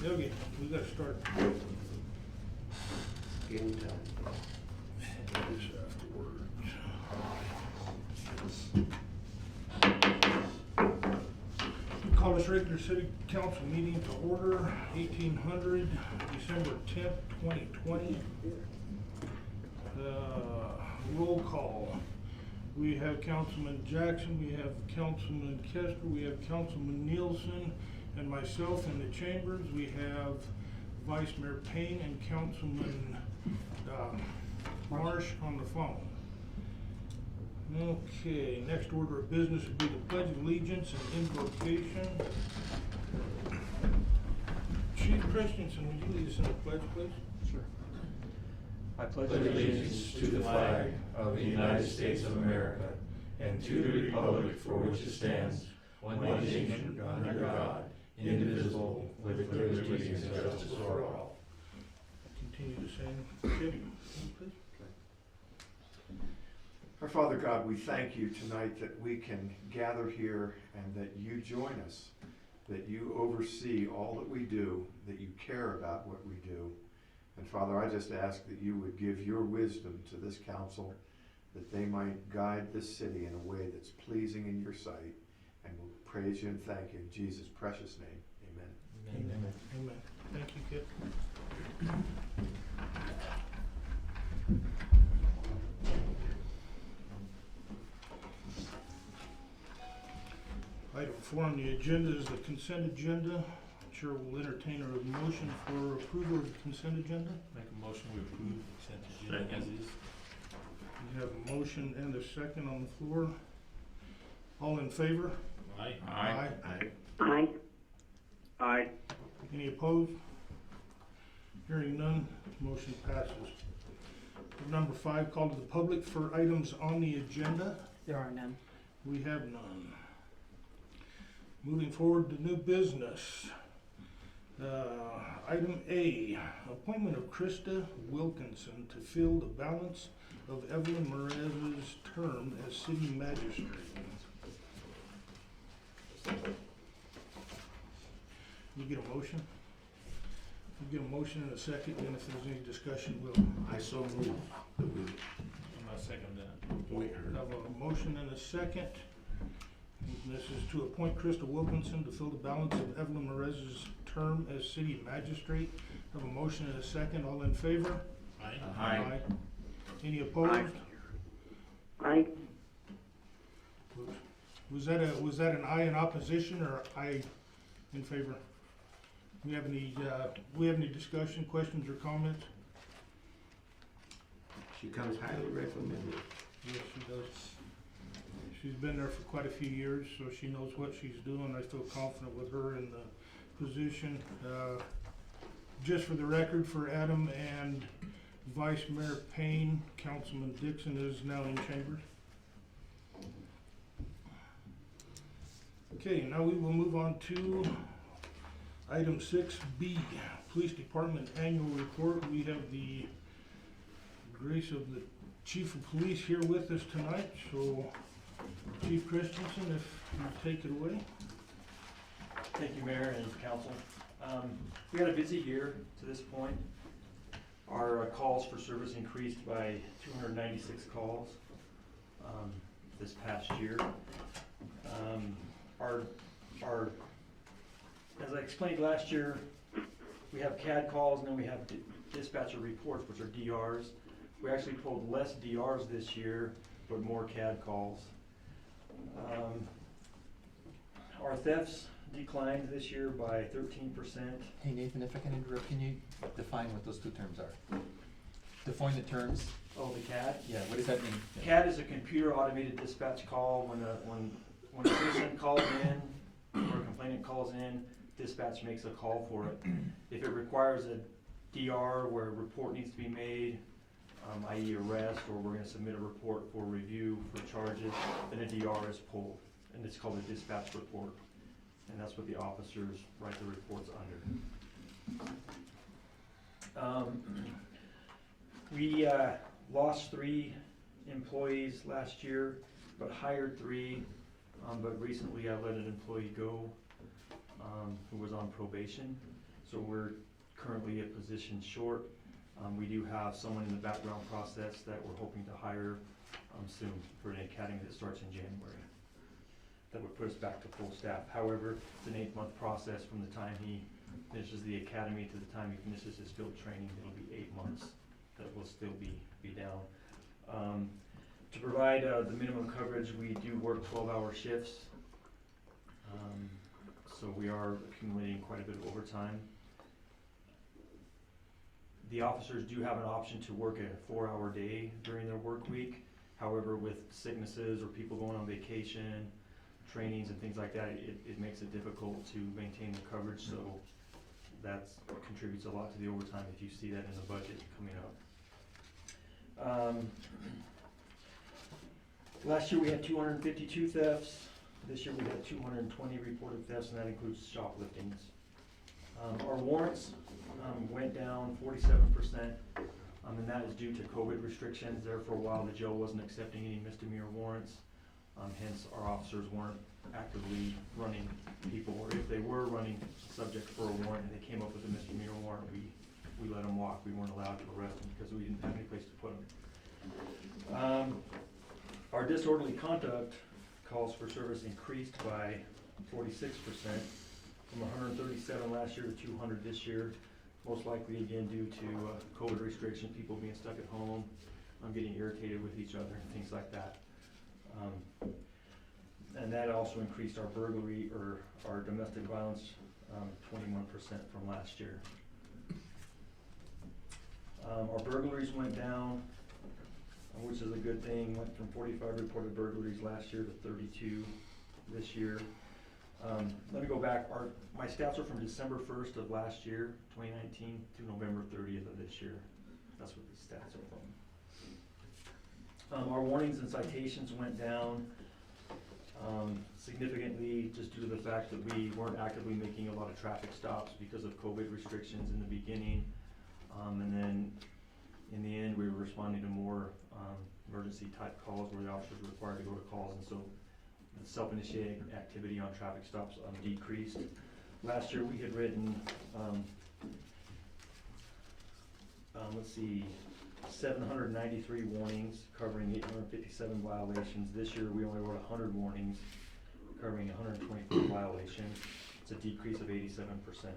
Okay, we gotta start. Game time. This afterwards. Call this regular city council meeting to order, 1800, December 10th, 2020. Roll call. We have Councilman Jackson, we have Councilman Kester, we have Councilman Nielsen, and myself in the chambers. We have Vice Mayor Payne and Councilman Marsh on the phone. Okay, next order of business would be the Pledge of Allegiance and invocation. Chief Christensen, would you lead us in the pledge, please? Sure. I pledge Allegiance to the flag of the United States of America and to the republic for which it stands, one nation under God, indivisible, with liberty and justice for all. Continue the same. Jim, please. Our Father God, we thank you tonight that we can gather here and that you join us, that you oversee all that we do, that you care about what we do. And Father, I just ask that you would give your wisdom to this council, that they might guide this city in a way that's pleasing in your sight. And we'll praise you and thank you in Jesus' precious name. Amen. Amen. Amen. Thank you, Kip. Item 4 on the agenda is the consent agenda. Chair will entertain a motion for approval of the consent agenda. Make a motion we approve the consent agenda as is. We have a motion and a second on the floor. All in favor? Aye. Aye. Aye. Aye. Any opposed? Hearing none, motion passes. Number 5, call to the public for items on the agenda. There are none. We have none. Moving forward to new business. Item A, appointment of Krista Wilkinson to fill the balance of Evelyn Merez's term as city magistrate. You get a motion? You get a motion and a second, and if there's any discussion, we'll I so move that we I'm not second that. appoint her. have a motion and a second. This is to appoint Krista Wilkinson to fill the balance of Evelyn Merez's term as city magistrate. Have a motion and a second. All in favor? Aye. Any opposed? Aye. Was that an aye in opposition or aye in favor? We have any discussion, questions, or comments? She comes highly recommended. Yes, she does. She's been there for quite a few years, so she knows what she's doing. I feel confident with her in the position. Just for the record, for Adam and Vice Mayor Payne, Councilman Dixon is now in chambers. Okay, now we will move on to item 6B, Police Department Annual Report. We have the grace of the Chief of Police here with us tonight, so Chief Christensen, if you take it away. Thank you, Mayor and Council. We had a busy year to this point. Our calls for service increased by 296 calls this past year. As I explained last year, we have CAD calls and then we have dispatcher reports, which are DRs. We actually pulled less DRs this year, but more CAD calls. Our thefts declined this year by 13%. Hey Nathan, if I can interrupt, can you define what those two terms are? Define the terms. Oh, the CAD? Yeah, what does that mean? CAD is a computer automated dispatch call. When a person calls in or a complainant calls in, dispatch makes a call for it. If it requires a DR where a report needs to be made, i.e. arrest, or we're going to submit a report for review for charges, then a DR is pulled, and it's called a dispatch report. And that's what the officers write the reports under. We lost 3 employees last year, but hired 3. But recently I let an employee go who was on probation. so we're currently a position short. We do have someone in the background process that we're hoping to hire soon for an academy that starts in January. That would put us back to full staff. However, it's an 8-month process from the time he finishes the academy to the time he finishes his field training. It'll be 8 months that will still be down. To provide the minimum coverage, we do work 12-hour shifts. So we are accumulating quite a bit of overtime. The officers do have an option to work a 4-hour day during their work week. However, with sicknesses or people going on vacation, trainings and things like that, it makes it difficult to maintain the coverage, so that contributes a lot to the overtime if you see that in the budget coming up. Last year we had 252 thefts. This year we had 220 reported thefts, and that includes shopliftings. Our warrants went down 47%, and that is due to COVID restrictions. There for a while, the jail wasn't accepting any misdemeanor warrants. Hence, our officers weren't actively running people, or if they were running subject for a warrant and they came up with a misdemeanor warrant, we let them walk. We weren't allowed to arrest them because we didn't have any place to put them. Our disorderly conduct calls for service increased by 46%, from 137 last year to 200 this year. Most likely again due to COVID restrictions, people being stuck at home, getting irritated with each other and things like that. And that also increased our burglary or our domestic violence 21% from last year. Our burglaries went down, which is a good thing. Went from 45 reported burglaries last year to 32 this year. Let me go back. My stats are from December 1st of last year, 2019, to November 30th of this year. That's what these stats are from. Our warnings and citations went down significantly just due to the fact that we weren't actively making a lot of traffic stops because of COVID restrictions in the beginning. And then in the end, we were responding to more emergency type calls where the officers were required to go to calls, and so the self-initiated activity on traffic stops decreased. Last year we had written, 793 warnings covering 857 violations. This year we only wrote 100 warnings covering 124 violations. It's a decrease of 87%.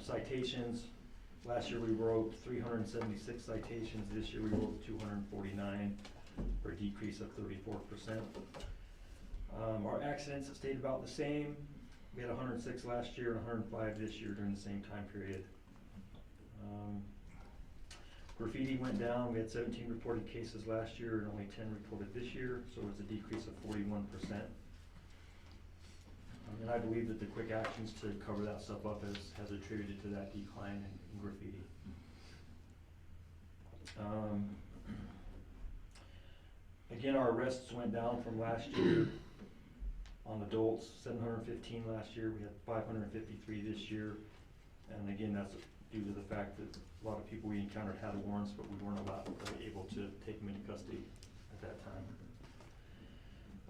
Citations, last year we wrote 376 citations. This year we wrote 249, for a decrease of 34%. Our accidents have stayed about the same. We had 106 last year and 105 this year during the same time period. Graffiti went down. We had 17 reported cases last year and only 10 reported this year, so it's a decrease of 41%. And I believe that the quick actions to cover that stuff up has attributed to that decline in graffiti. Again, our arrests went down from last year. On adults, 715 last year. We had 553 this year. And again, that's due to the fact that a lot of people we encountered had warrants, but we weren't able to take them into custody at that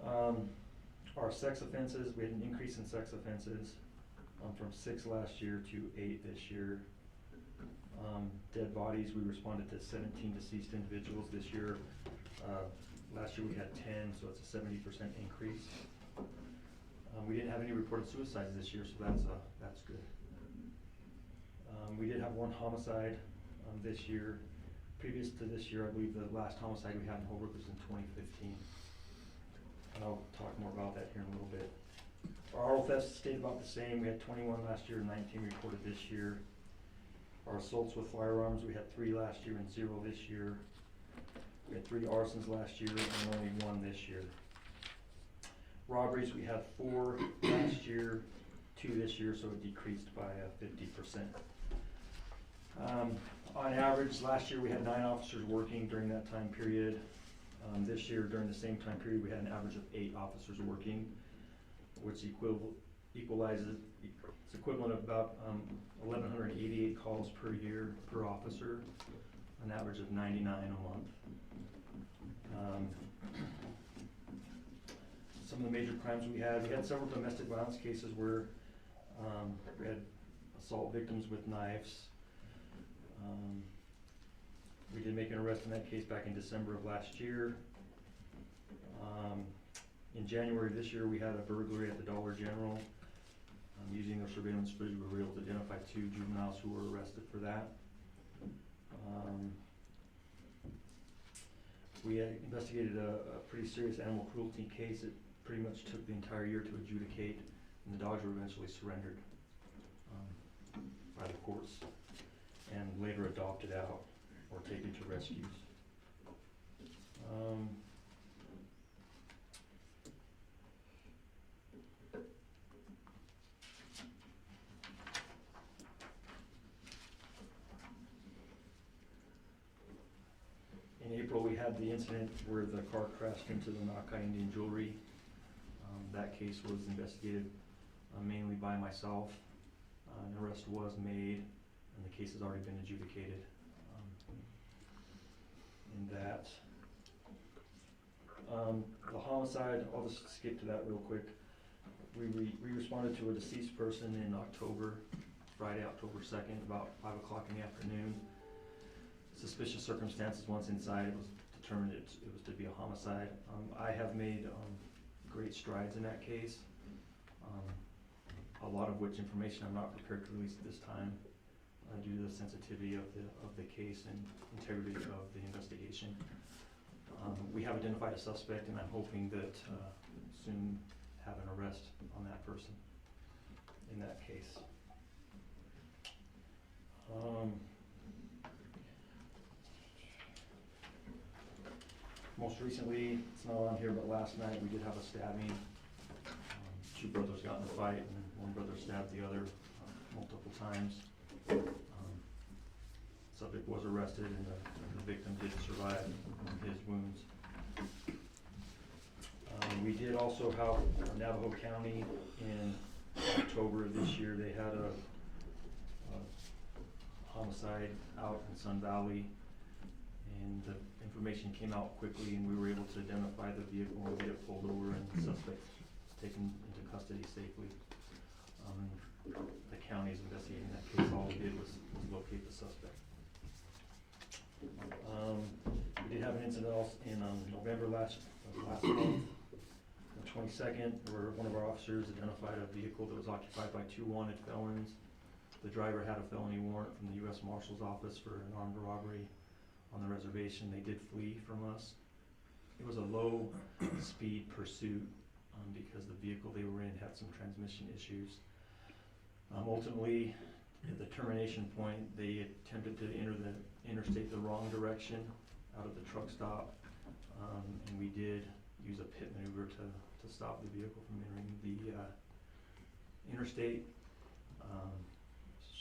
time. Our sex offenses, we had an increase in sex offenses from 6 last year to 8 this year. Dead bodies, we responded to 17 deceased individuals this year. Last year we had 10, so it's a 70% increase. We didn't have any reported suicides this year, so that's good. We did have 1 homicide this year. Previous to this year, I believe the last homicide we had in Holbrook was in 2015. And I'll talk more about that here in a little bit. Our auto thefts stayed about the same. We had 21 last year and 19 reported this year. Our assaults with firearms, we had 3 last year and 0 this year. We had 3 arsons last year and only 1 this year. Robberies, we had 4 last year, 2 this year, so it decreased by 50%. On average, last year we had 9 officers working during that time period. This year, during the same time period, we had an average of 8 officers working, which equalizes, it's equivalent of about 1,188 calls per year per officer, an average of 99 a month. Some of the major crimes we had several domestic violence cases where we had assault victims with knives. We did make an arrest in that case back in December of last year. In January of this year, we had a burglary at the Dollar General. Using their surveillance footage, we were able to identify 2 juveniles who were arrested for that. We had investigated a pretty serious animal cruelty case. It pretty much took the entire year to adjudicate, and the dogs were eventually surrendered by the courts and later adopted out or taken to rescues. In April, we had the incident where the car crashed into the Nakai Indian Jewelry. That case was investigated mainly by myself. An arrest was made, and the case has already been adjudicated. In that, the homicide, I'll just skip to that real quick. We responded to a deceased person in October, Friday, October 2nd, about 5 o'clock in the afternoon. Suspicious circumstances. Once inside, it was determined it was to be a homicide. I have made great strides in that case, a lot of which information I'm not prepared to release at this time due to the sensitivity of the case and integrity of the investigation. We have identified a suspect, and I'm hoping that soon have an arrest on that person in that case. Most recently, it's not on here, but last night we did have a stabbing. 2 brothers got in a fight, and one brother stabbed the other multiple times. Subject was arrested, and the victim did survive his wounds. We did also have Navajo County in October of this year. They had a homicide out in Sun Valley, and the information came out quickly, and we were able to identify the vehicle and get it pulled over and the suspect taken into custody safely. The county is investigating that case. All we did was locate the suspect. We did have an incident also in November last month, the 22nd, where one of our officers identified a vehicle that was occupied by 2 wanted felons. The driver had a felony warrant from the U.S. Marshal's Office for an armed robbery on the reservation. They did flee from us. It was a low speed pursuit because the vehicle they were in had some transmission issues. Ultimately, at the termination point, they attempted to enter the interstate the wrong direction out of the truck stop, and we did use a pit maneuver to stop the vehicle from entering the interstate.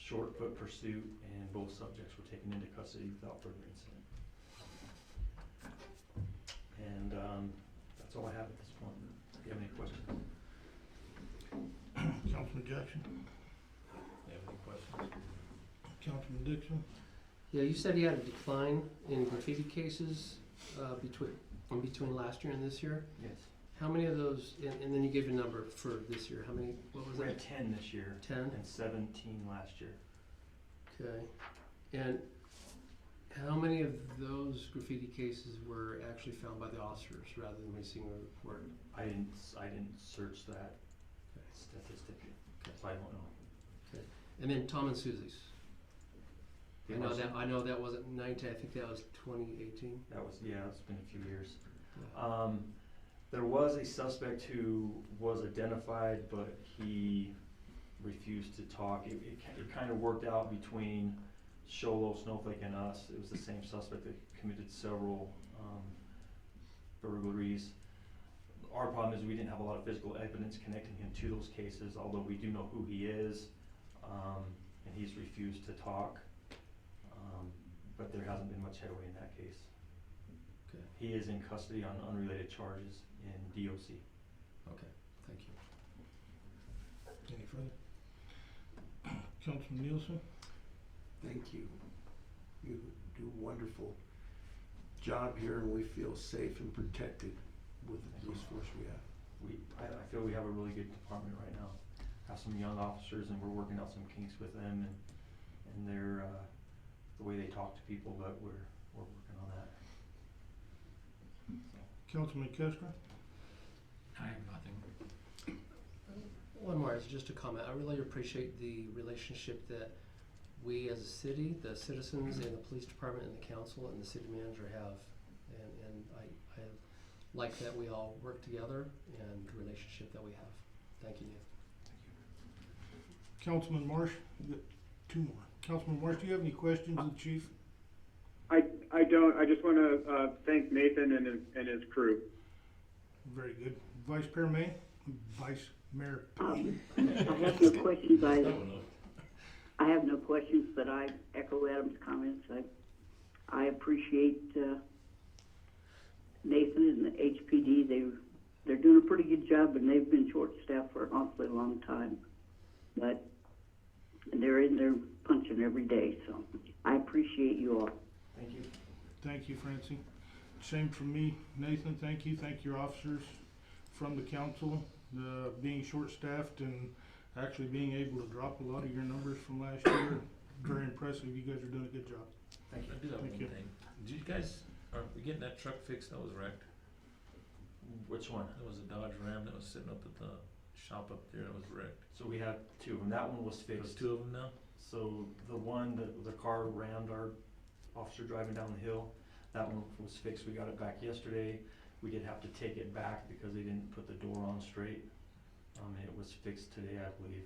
Short foot pursuit, and both subjects were taken into custody without further incident. And that's all I have at this point. Do you have any questions? Councilman Jackson, You have any questions? Councilman Dixon. Yeah, you said you had a decline in graffiti cases between last year and this year. Yes. How many of those, and then you gave a number for this year, how many, what was We that? had 10 this year 10? and 17 last year. Okay. And how many of those graffiti cases were actually found by the officers rather than receiving a report? I didn't search that statistic, so I don't know. Okay. And then Tom and Susie's. I know that wasn't 19, I think that was 2018. That was, yeah, it's been a few years. Yeah. There was a suspect who was identified, but he refused to talk. It kind of worked out between Sholo, Snowflake, and us. It was the same suspect that committed several burglaries. Our problem is we didn't have a lot of physical evidence connecting him to those cases, although we do know who he is, and he's refused to talk. But there hasn't been much headway in that case. Okay. He is in custody on unrelated charges in DOC. Okay, thank you. Any further? Councilman Nielsen. Thank you. You do a wonderful job here, and we feel safe and protected with the police force we have. I feel we have a really good department right now. Have some young officers, and we're working out some kinks with them and their, the way they talk to people, but we're working on that. Councilman Kester? I have nothing. One more, is just a comment. I really appreciate the relationship that we as a city, the citizens and the police department and the council and the city manager have. And I like that we all work together and the relationship that we have. Thank you, Nathan. Councilman Marsh? You got two more. Councilman Marsh, do you have any questions of the chief? I don't. I just want to thank Nathan and his crew. Very good. Vice Mayor May? Vice Mayor. I have no questions. I have no questions, but I echo Adam's comments. I appreciate Nathan and the HPD. They're doing a pretty good job, and they've been short-staffed for an awfully long time. But they're in there punching every day, so I appreciate you all. Thank you. Thank you, Francie. Same from me. Nathan, thank you. Thank your officers from the council, being short-staffed and actually being able to drop a lot of your numbers from last year. Very impressive. You guys are doing a good job. Thank you. I do have Thank one you. thing. Did you guys, are we getting that truck fixed that was wrecked? Which one? There was a Dodge Ram that was sitting up at the shop up there that was wrecked. So we have two of them. That one was There's fixed. two of them now? So the one that the car rammed our officer driving down the hill, that one was fixed. We got it back yesterday. We did have to take it back because they didn't put the door on straight. It was fixed today, I believe.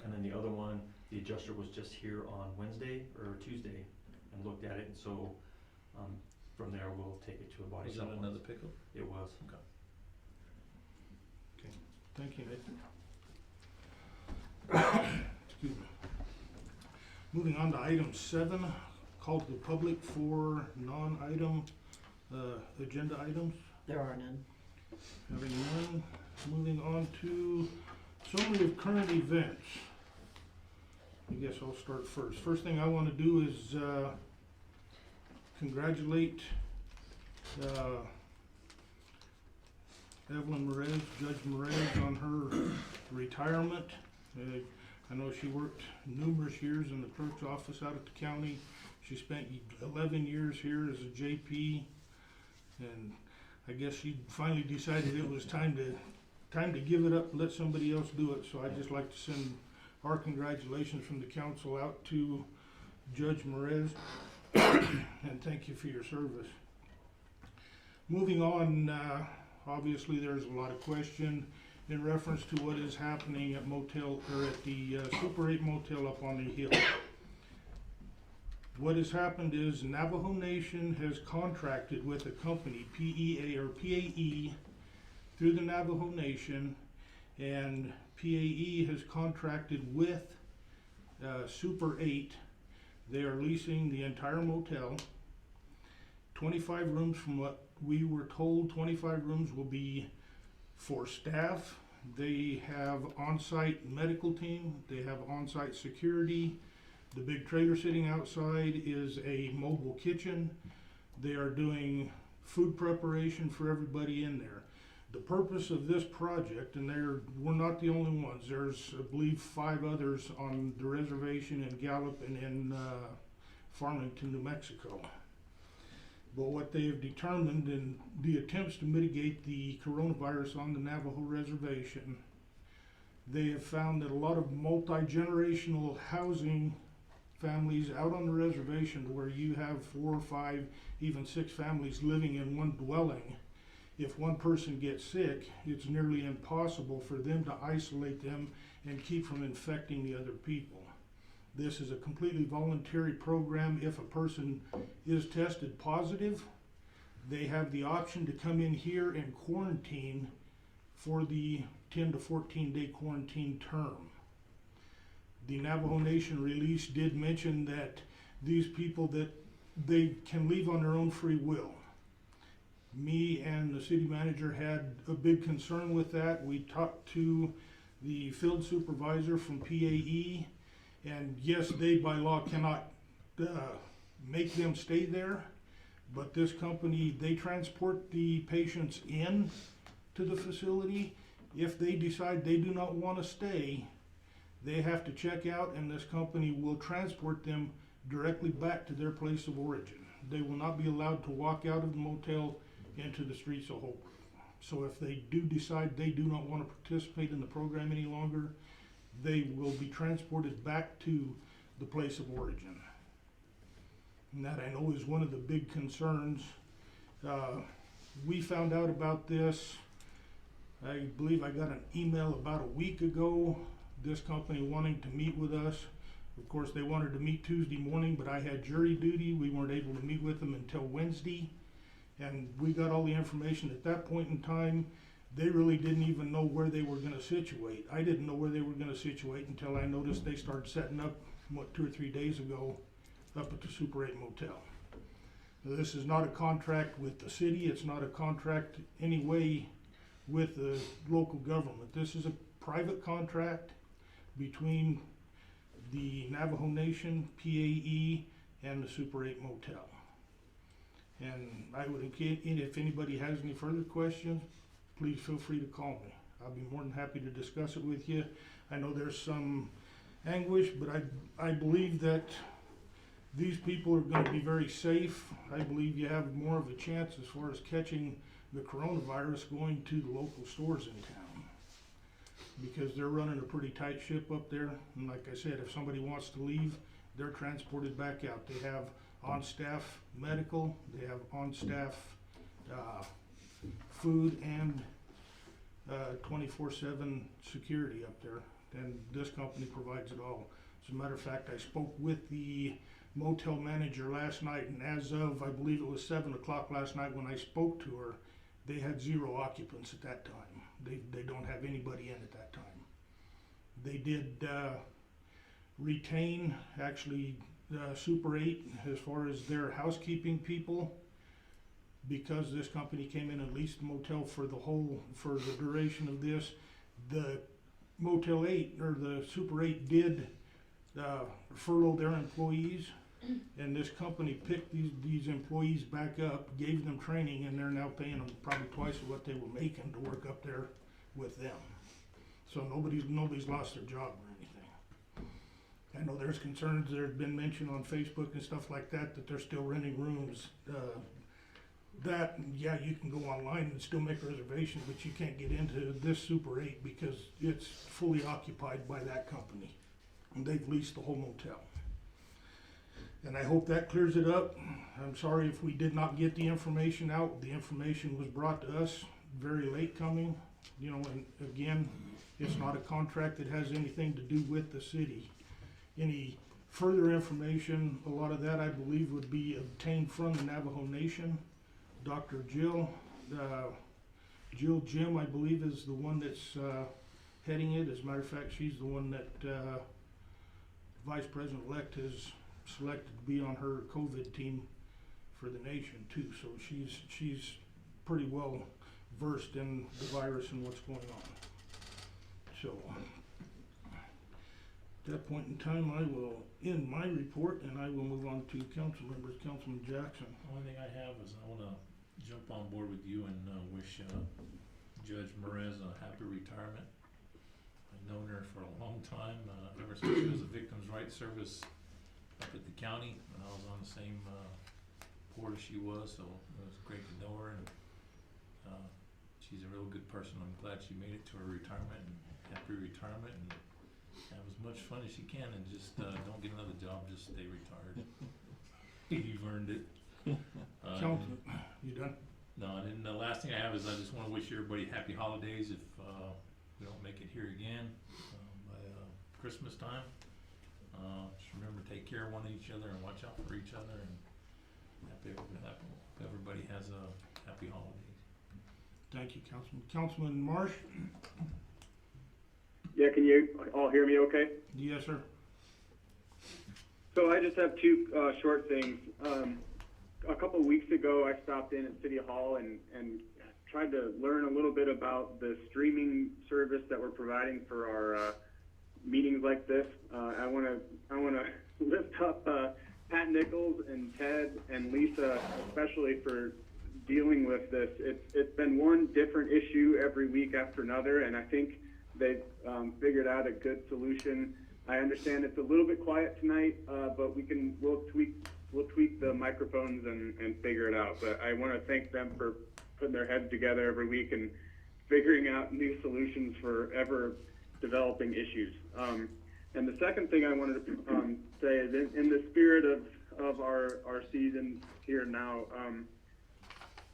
And then the other one, the adjuster was just here on Wednesday or Tuesday and looked at it, and so from there we'll take it to a body Was shop. that another pickup? It was. Thank you, Nathan. Excuse me. Moving on to item 7, call to the public for non-item agenda items. There are none. Having none, moving on to summary of current events. I guess I'll start first. First thing I want to do is congratulate Evelyn Merez, Judge Merez, on her retirement. I know she worked numerous years in the clerk's office out at the county. She spent 11 years here as a JP, and I guess she finally decided it was time to give it up and let somebody else do it. So I'd just like to send our congratulations from the council out to Judge Merez, and thank you for your service. Moving on, obviously there's a lot of question in reference to what is happening at the Super 8 motel up on the hill. What has happened is Navajo Nation has contracted with a company, PEA or PAE, through the Navajo Nation, and PAE has contracted with Super 8. They are leasing the entire motel. 25 rooms, from what we were told, 25 rooms will be for staff. They have on-site medical team, they have on-site security. The big trailer sitting outside is a mobile kitchen. They are doing food preparation for everybody in there. The purpose of this project, and we're not the only ones, there's I believe 5 others on the reservation in Gallup and in Farmington, New Mexico. But what they have determined in the attempts to mitigate the coronavirus on the Navajo reservation, they have found that a lot of multi-generational housing families out on the reservation, where you have 4 or 5, even 6 families living in one dwelling, if one person gets sick, it's nearly impossible for them to isolate them and keep from infecting the other people. This is a completely voluntary program. If a person is tested positive, they have the option to come in here and quarantine for the 10 to 14 day quarantine term. The Navajo Nation release did mention that these people, that they can leave on their own free will. Me and the city manager had a big concern with that. We talked to the field supervisor from PAE, and yes, they by law cannot make them stay there, but this company, they transport the patients in to the facility. If they decide they do not want to stay, they have to check out, and this company will transport them directly back to their place of origin. They will not be allowed to walk out of the motel into the streets of Holbrook. So if they do decide they do not want to participate in the program any longer, they will be transported back to the place of origin. And that I know is one of the big concerns. We found out about this, I believe I got an email about a week ago, this company wanting to meet with us. Of course, they wanted to meet Tuesday morning, but I had jury duty. We weren't able to meet with them until Wednesday. And we got all the information at that point in time. They really didn't even know where they were going to situate. I didn't know where they were going to situate until I noticed they started setting up, 2 or 3 days ago, up at the Super 8 motel. Now, this is not a contract with the city. It's not a contract any way with the local government. This is a private contract between the Navajo Nation, PAE, and the Super 8 motel. And I would, if anybody has any further questions, please feel free to call me. I'll be more than happy to discuss it with you. I know there's some anguish, but I believe that these people are going to be very safe. I believe you have more of a chance as far as catching the coronavirus going to the local stores in town, because they're running a pretty tight ship up there. And like I said, if somebody wants to leave, they're transported back out. They have on-staff medical, they have on-staff food, and 24/7 security up there. And this company provides it all. As a matter of fact, I spoke with the motel manager last night, and as of, I believe it was 7 o'clock last night when I spoke to her, they had 0 occupants at that time. They don't have anybody in at that time. They did retain, actually, Super 8 as far as their housekeeping people, because this company came in and leased the motel for the duration of this. The Motel 8, or the Super 8, did furlough their employees, and this company picked these employees back up, gave them training, and they're now paying them probably twice of what they were making to work up there with them. So nobody's lost their job or anything. I know there's concerns, there's been mention on Facebook and stuff like that they're still renting rooms. Yeah, you can go online and still make reservations, but you can't get into this Super 8 because it's fully occupied by that company. And they've leased the whole motel. And I hope that clears it up. I'm sorry if we did not get the information out. The information was brought to us very late coming. And again, it's not a contract that has anything to do with the city. Any further information, a lot of that I believe would be obtained from the Navajo Nation. Dr. Jill Jim, I believe, is the one that's heading it. As a matter of fact, she's the one that Vice President-elect has selected to be on her COVID team for the nation too. So she's pretty well versed in the virus and what's going on. So at that point in time, I will end my report and I will move on to council members. Councilman Jackson. The only thing I have is I want to jump on board with you and wish Judge Merez a happy retirement. I've known her for a long time, ever since she was a Victims' Rights Service up at the county. I was on the same board as she was, so it was great to know her. And she's a real good person. I'm glad she made it to her retirement, and happy retirement, and have as much fun as you can, and just don't get another job, just stay retired. You've earned it. Council, you done? No, and then the last thing I have is I just want to wish everybody happy holidays if we don't make it here again by Christmas time. Just remember to take care of one of each other and watch out for each other, and everybody has a happy holidays. Thank you, Councilman. Councilman Marsh? Yeah, can you all hear me okay? Yes, sir. So I just have two short things. A couple of weeks ago, I stopped in at City Hall and tried to learn a little bit about the streaming service that we're providing for our meetings like this. I want to lift up Pat Nichols and Ted and Lisa, especially for dealing with this. It's been one different issue every week after another, and I think they've figured out a good solution. I understand it's a little bit quiet tonight, but we'll tweak the microphones and figure it out. But I want to thank them for putting their heads together every week and figuring out new solutions for ever developing issues. And the second thing I wanted to say is in the spirit of our season here now,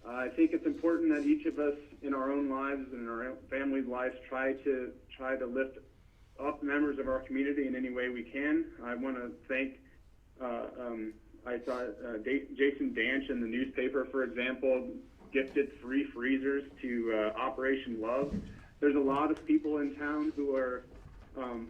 I think it's important that each of us in our own lives and in our own family's lives try to lift up members of our community in any way we can. I want to thank, I saw Jason Danch in the newspaper, for example, gifted free freezers to Operation Love. There's a lot of people in town who are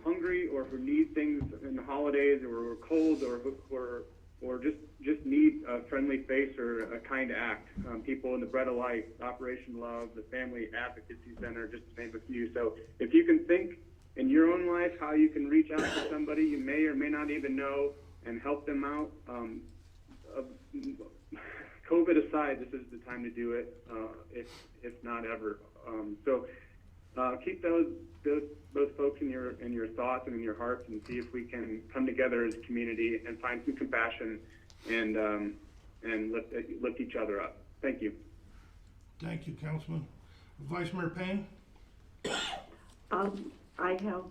hungry or who need things in the holidays or are cold or just need a friendly face or a kind act. People in the Bread of Life, Operation Love, the Family Advocacy Center, just to name a few. So if you can think in your own life how you can reach out to somebody you may or may not even know and help them out, COVID aside, this is the time to do it, if not ever. So keep those folks in your thoughts and in your hearts, and see if we can come together as a community and find some compassion and lift each other up. Thank you. Thank you, Councilman. Vice Mayor Payne? I have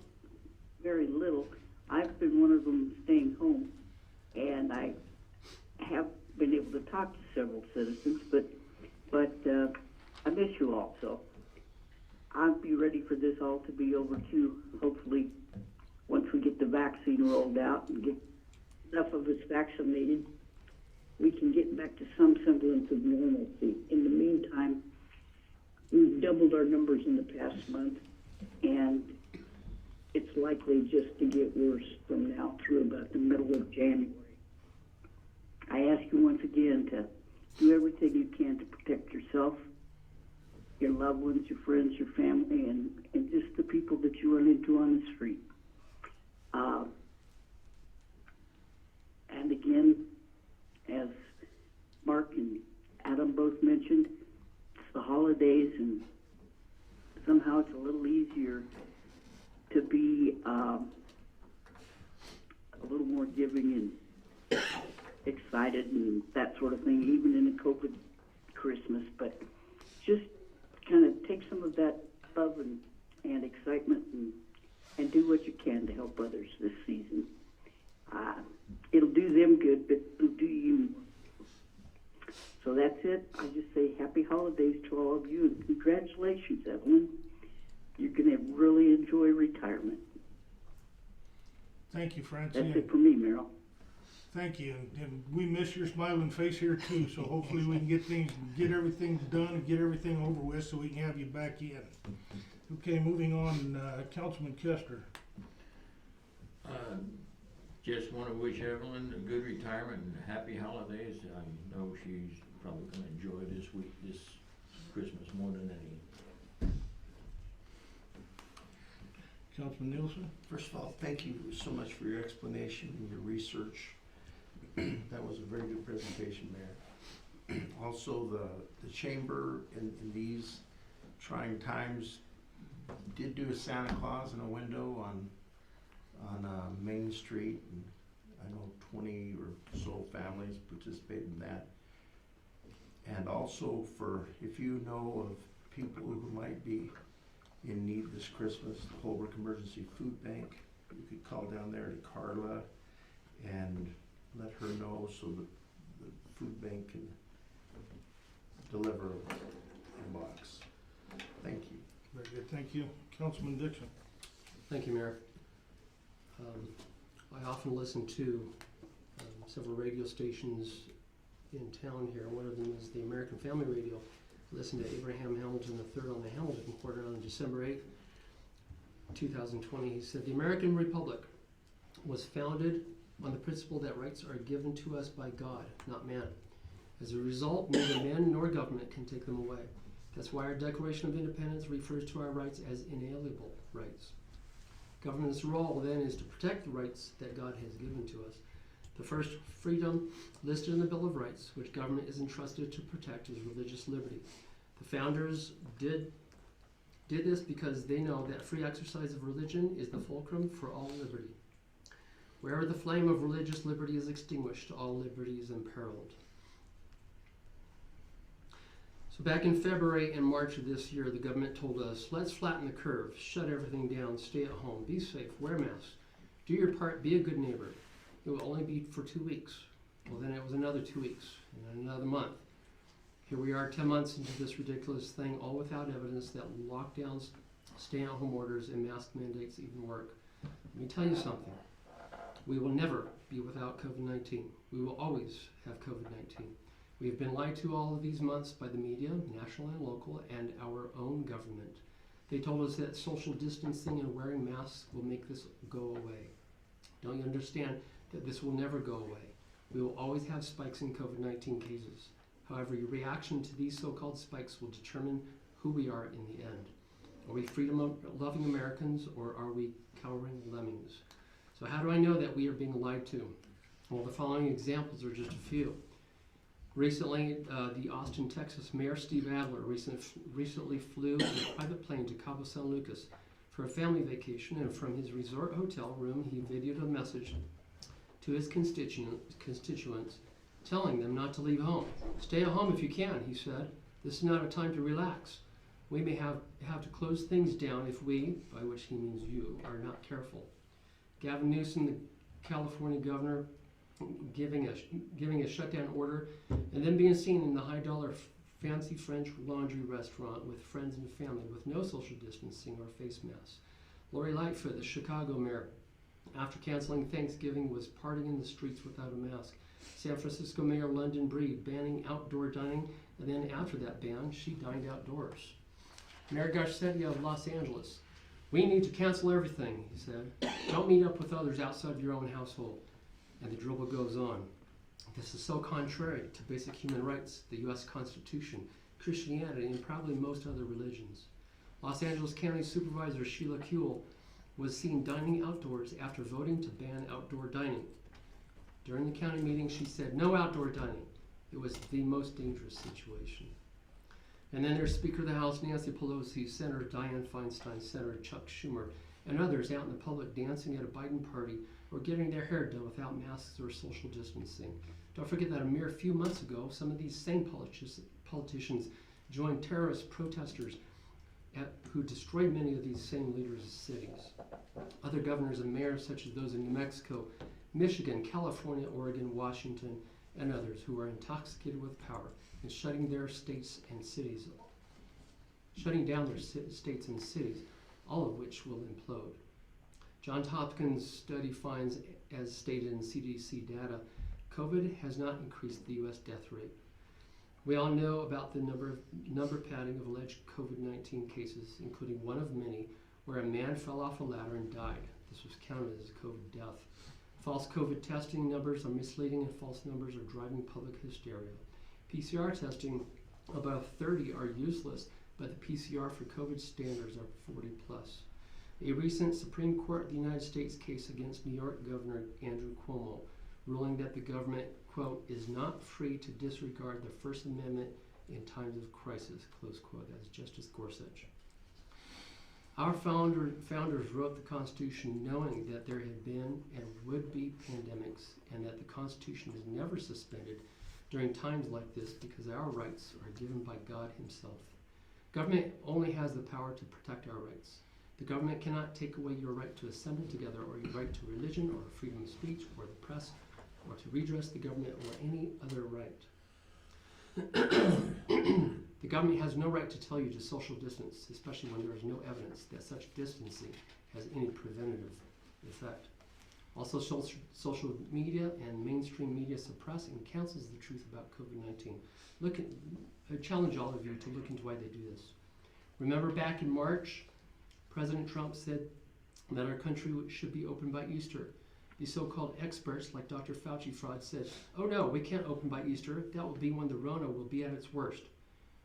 very little. I've been one of them staying home, and I have been able to talk to several citizens, but I miss you all, so I'll be ready for this all to be over too, hopefully, once we get the vaccine rolled out and get enough of us vaccinated, we can get back to some semblance of normalcy. In the meantime, we've doubled our numbers in the past month, and it's likely just to get worse from now through about the middle of January. I ask you once again to do everything you can to protect yourself, your loved ones, your friends, your family, and just the people that you run into on the street. And again, as Mark and Adam both mentioned, it's the holidays, and somehow it's a little easier to be a little more giving and excited and that sort of thing, even in a COVID Christmas. But just kind of take some of that love and excitement and do what you can to help others this season. It'll do them good, but it'll do you more. So that's it. I just say happy holidays to all of you, and congratulations, Evelyn. You're going to really enjoy retirement. Thank you, Francine. That's it for me, Meryl. Thank you, and we miss your smiling face here too, so hopefully we can get everything done and get everything over with so we can have you back in. Okay, moving on, Councilman Kester. Just want to wish Evelyn a good retirement and happy holidays. I know she's probably going to enjoy this Christmas more than any. Councilman Nielsen? First of all, thank you so much for your explanation and your research. That was a very good presentation, Mayor. Also, the chamber in these trying times did do a Santa Claus in a window on Main Street, and I know 20 or so families participated in that. And also, for if you know of people who might be in need this Christmas, the Holbrook Emergency Food Bank, you could call down there to Carla and let her know so that the food bank can deliver a box. Thank you. Very good, thank you. Councilman Dixon? Thank you, Mayor. I often listen to several radio stations in town here. One of them is the American Family Radio. Listen to Abraham Hamilton III on the Hamilton Quarter on December 8, 2020. He said, "The American Republic was founded on the principle that rights are given to us by God, not man. As a result, neither man nor government can take them away. That's why our Declaration of Independence refers to our rights as inalienable rights. Government's role then is to protect the rights that God has given to us. The first freedom listed in the Bill of Rights, which government is entrusted to protect, is religious liberty. The founders did did this because they know that free exercise of religion is the fulcrum for all liberty. Wherever the flame of religious liberty is extinguished, all liberty is imperiled. So back in February and March of this year, the government told us, let's flatten the curve, shut everything down, stay at home, be safe, wear masks, do your part, be a good neighbor. It will only be for 2 weeks. Well, then it was another 2 weeks, and then another month. Here we are 10 months into this ridiculous thing, all without evidence that lockdowns, stay-at-home orders, and mask mandates even work. Let me tell you something. We will never be without COVID-19. We will always have COVID-19. We have been lied to all of these months by the media, national and local, and our own government. They told us that social distancing and wearing masks will make this go away. Don't you understand that this will never go away? We will always have spikes in COVID-19 cases. However, your reaction to these so-called spikes will determine who we are in the end. Are we freedom-loving Americans, or are we cowering lemmings? So how do I know that we are being lied to? Well, the following examples are just a few. Recently, the Austin, Texas Mayor Steve Adler recently flew in a private plane to Cabo San Lucas for a family vacation, and from his resort hotel room, he videoed a message to his constituents telling them not to leave home. Stay at home if you can, he said. This is not a time to relax. We may have to close things down if we, by which he means you, are not careful. Gavin Newsom, the California governor, giving a shutdown order, and then being seen in the high-dollar fancy French laundry restaurant with friends and family with no social distancing or face masks. Lori Lightfoot, the Chicago mayor, after canceling Thanksgiving, was partying in the streets without a mask. San Francisco Mayor London Breed banning outdoor dining, and then after that ban, she dined outdoors. Mayor Garcetti of Los Angeles. We need to cancel everything, he said. Don't meet up with others outside of your own household. And the dribble goes on. This is so contrary to basic human rights, the U.S. Constitution, Christianity, and probably most other religions. Los Angeles County Supervisor Sheila Kuehl was seen dining outdoors after voting to ban outdoor dining. During the county meeting, she said, no outdoor dining. It was the most dangerous situation. And then there's Speaker of the House Nancy Pelosi, Senator Dianne Feinstein, Senator Chuck Schumer, and others out in the public dancing at a Biden party or getting their hair done without masks or social distancing. Don't forget that a mere few months ago, some of these same politicians joined terrorist protesters who destroyed many of these same leaders' cities. Other governors and mayors, such as those in New Mexico, Michigan, California, Oregon, Washington, and others who are intoxicated with power and shutting down their states and cities, all of which will implode. Johns Hopkins study finds, as stated in CDC data, COVID has not increased the U.S. death rate. We all know about the number padding of alleged COVID-19 cases, including one of many where a man fell off a ladder and died. This was counted as a COVID death. False COVID testing numbers are misleading, and false numbers are driving public hysteria. PCR testing above 30 are useless, but the PCR for COVID standards are 40 plus. A recent Supreme Court of the United States case against New York Governor Andrew Cuomo, ruling that the government, quote, is not free to disregard the First Amendment in times of crisis, close quote. That's Justice Gorsuch. Our founders wrote the Constitution knowing that there had been and would be pandemics, and that the Constitution is never suspended during times like this because our rights are given by God himself. Government only has the power to protect our rights. The government cannot take away your right to assemble together, or your right to religion, or freedom of speech, or the press, or to redress the government, or any other right. The government has no right to tell you to social distance, especially when there is no evidence that such distancing has any preventative effect. Also, social media and mainstream media suppress and cancels the truth about COVID-19. I challenge all of you to look into why they do this. Remember back in March, President Trump said that our country should be open by Easter. These so-called experts like Dr. Fauci fraud said, oh no, we can't open by Easter. That will be when the Rona will be at its worst.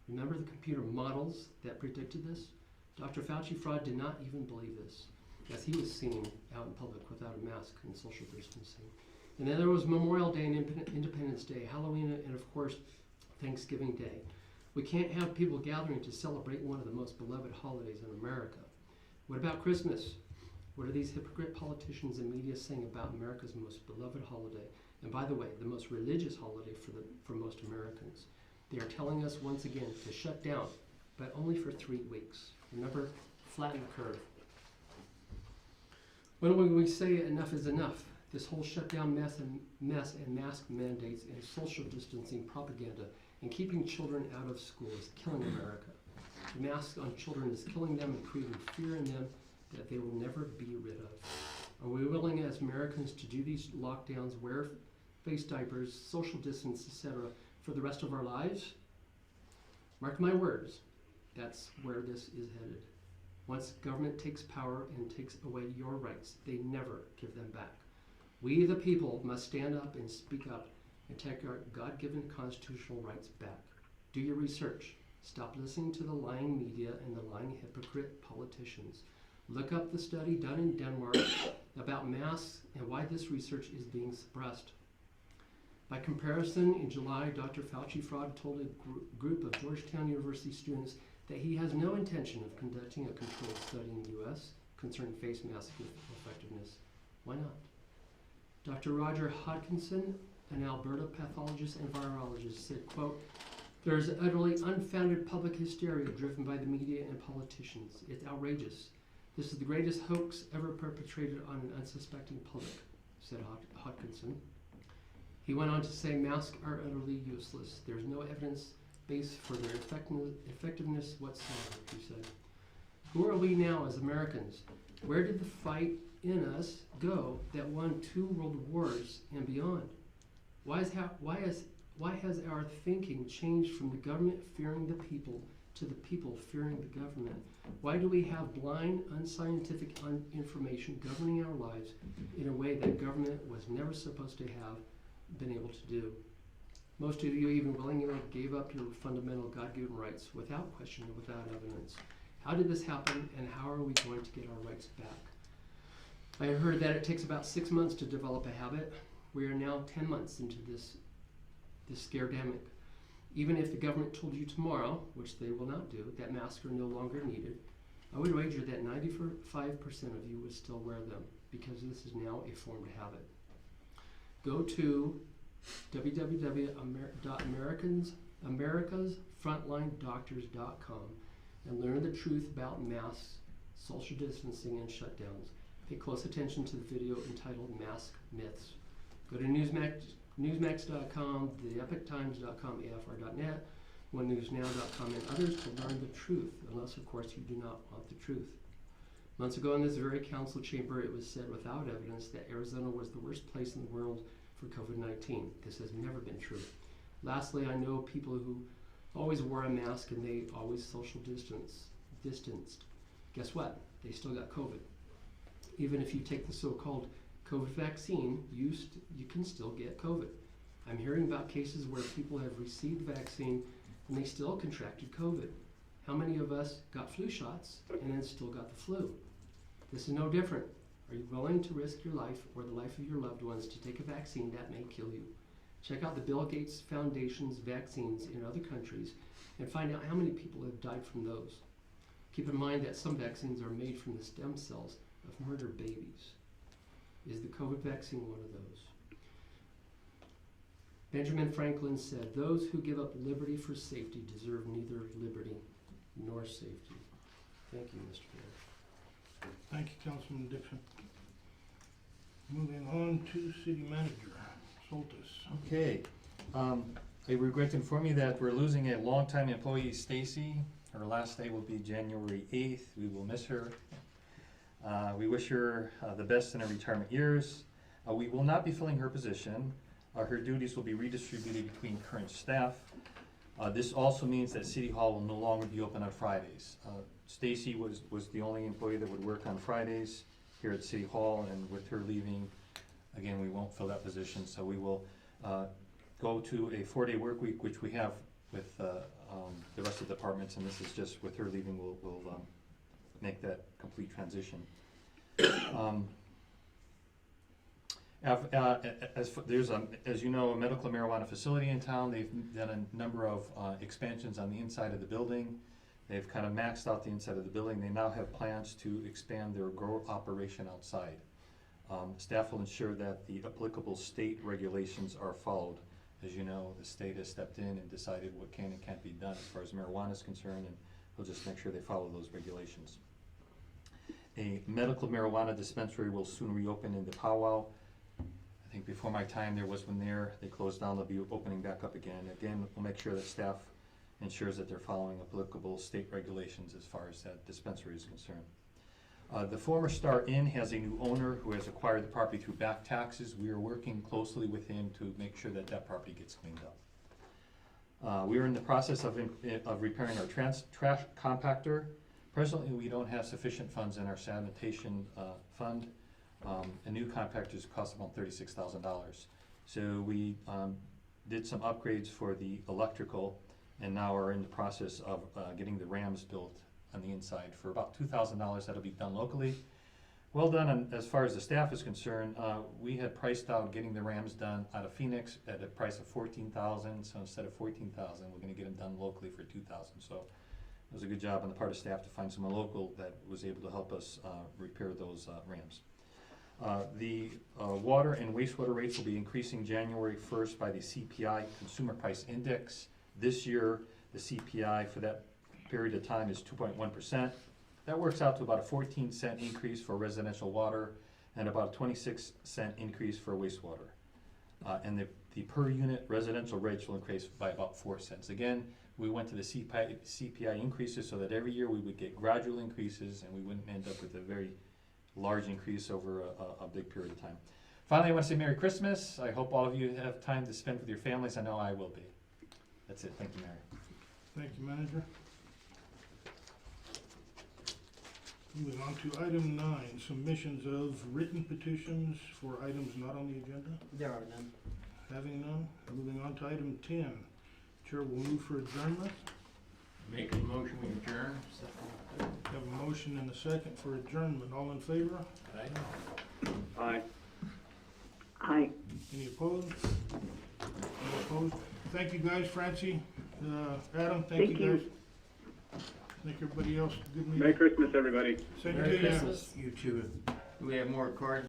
Remember the computer models that predicted this? Dr. Fauci fraud did not even believe this, as he was seen out in public without a mask and social distancing. And then there was Memorial Day and Independence Day, Halloween, and of course, Thanksgiving Day. We can't have people gathering to celebrate one of the most beloved holidays in America. What about Christmas? What are these hypocrite politicians and media saying about America's most beloved holiday? And by the way, the most religious holiday for most Americans. They are telling us once again to shut down, but only for 3 weeks. Remember, flatten the curve. When we say enough is enough, this whole shutdown mess and mask mandates and social distancing propaganda and keeping children out of school is killing America. The mask on children is killing them and creating fear in them that they will never be rid of. Are we willing as Americans to do these lockdowns, wear face diapers, social distance, etc. for the rest of our lives? Mark my words, that's where this is headed. Once government takes power and takes away your rights, they never give them back. We, the people, must stand up and speak up and take our God-given constitutional rights back. Do your research. Stop listening to the lying media and the lying hypocrite politicians. Look up the study done in Denmark about masks and why this research is being suppressed. By comparison, in July, Dr. Fauci fraud told a group of Georgetown University students that he has no intention of conducting a controlled study in the U.S. concerning face mask effectiveness. Why not? Dr. Roger Hodkinson, an Alberta pathologist and virologist, said, quote, "There is utterly unfounded public hysteria driven by the media and politicians. It's outrageous. This is the greatest hoax ever perpetrated on an unsuspecting public," said Hodkinson. He went on to say masks are utterly useless. There's no evidence base for their effectiveness whatsoever, he said. Who are we now as Americans? Where did the fight in us go that won 2 world wars and beyond? Why has our thinking changed from the government fearing the people to the people fearing the government? Why do we have blind, unscientific information governing our lives in a way that government was never supposed to have been able to do? Most of you even willingly gave up your fundamental God-given rights without question and without evidence. How did this happen, and how are we going to get our rights back? I have heard that it takes about 6 months to develop a habit. We are now 10 months into this scaredemic. Even if the government told you tomorrow, which they will not do, that masks are no longer needed, I would wager that 95% of you would still wear them because this is now a formed habit. Go to www.americasfrontlinedoctors.com and learn the truth about masks, social distancing, and shutdowns. Pay close attention to the video entitled Mask Myths. Go to newsmax.com, theepictimes.com, afr.net, onenewsnow.com, and others to learn the truth, unless, of course, you do not want the truth. Months ago in this very council chamber, it was said without evidence that Arizona was the worst place in the world for COVID-19. This has never been true. Lastly, I know people who always wore a mask and they always social distanced. Guess what? They still got COVID. Even if you take the so-called COVID vaccine, you can still get COVID. I'm hearing about cases where people have received vaccine and they still contracted COVID. How many of us got flu shots and then still got the flu? This is no different. Are you willing to risk your life or the life of your loved ones to take a vaccine that may kill you? Check out the Bill Gates Foundation's vaccines in other countries and find out how many people have died from those. Keep in mind that some vaccines are made from the stem cells of murdered babies. Is the COVID vaccine one of those? Benjamin Franklin said, "Those who give up liberty for safety deserve neither liberty nor safety." Thank you, Mr. Mayor. Thank you, Councilman Dixon. Moving on to City Manager Soltis. Okay, I regret to inform you that we're losing a longtime employee, Stacy. Her last day will be January 8th. We will miss her. We wish her the best in her retirement years. We will not be filling her position. Her duties will be redistributed between current staff. This also means that City Hall will no longer be open on Fridays. Stacy was the only employee that would work on Fridays here at City Hall, and with her leaving, again, we won't fill that position. So we will go to a 4-day work week, which we have with the rest of the departments, and this is just with her leaving, we'll make that complete transition. There's as you know, a medical marijuana facility in town. They've done a number of expansions on the inside of the building. They've kind of maxed out the inside of the building. They now have plans to expand their grow operation outside. Staff will ensure that the applicable state regulations are followed. As you know, the state has stepped in and decided what can and can't be done as far as marijuana is concerned, and we'll just make sure they follow those regulations. A medical marijuana dispensary will soon reopen in the Powwow. I think before my time there was one there. They closed down, they'll be opening back up again. Again, we'll make sure that staff ensures that they're following applicable state regulations as far as that dispensary is concerned. The former Star Inn has a new owner who has acquired the property through back taxes. We are working closely with him to make sure that that property gets cleaned up. We are in the process of repairing our trash compactor. Presently, we don't have sufficient funds in our sanitation fund. A new compactor costs about $36,000. So we did some upgrades for the electrical and now are in the process of getting the rams built on the inside for about $2,000. That'll be done locally. Well done. And as far as the staff is concerned, we had priced out getting the rams done out of Phoenix at a price of $14,000. So instead of $14,000, we're going to get them done locally for $2,000. So it was a good job on the part of staff to find someone local that was able to help us repair those rams. The water and wastewater rates will be increasing January 1st by the CPI, Consumer Price Index. This year, the CPI for that period of time is 2.1%. That works out to about a 14-cent increase for residential water and about a 26-cent increase for wastewater. And the per unit residential rates will increase by about 4 cents. Again, we went to the CPI increases so that every year we would get gradual increases and we wouldn't end up with a very large increase over a big period of time. Finally, I want to say Merry Christmas. I hope all of you have time to spend with your families. I know I will be. That's it. Thank you, Mary. Thank you, Manager. Moving on to item 9, submissions of written petitions for items not on the agenda. There are none. Having none, moving on to item 10. Chair will move for adjournment. Make a motion, we adjourn. Have a motion and a second for adjournment. All in favor? Aye. Aye. Any opposed? No opposed? Thank you guys, Francie, Adam, thank you Thank you. guys. Thank everybody else. Good meeting. Merry Christmas, everybody. Same Merry to you. Christmas. You too. Do we have more cards?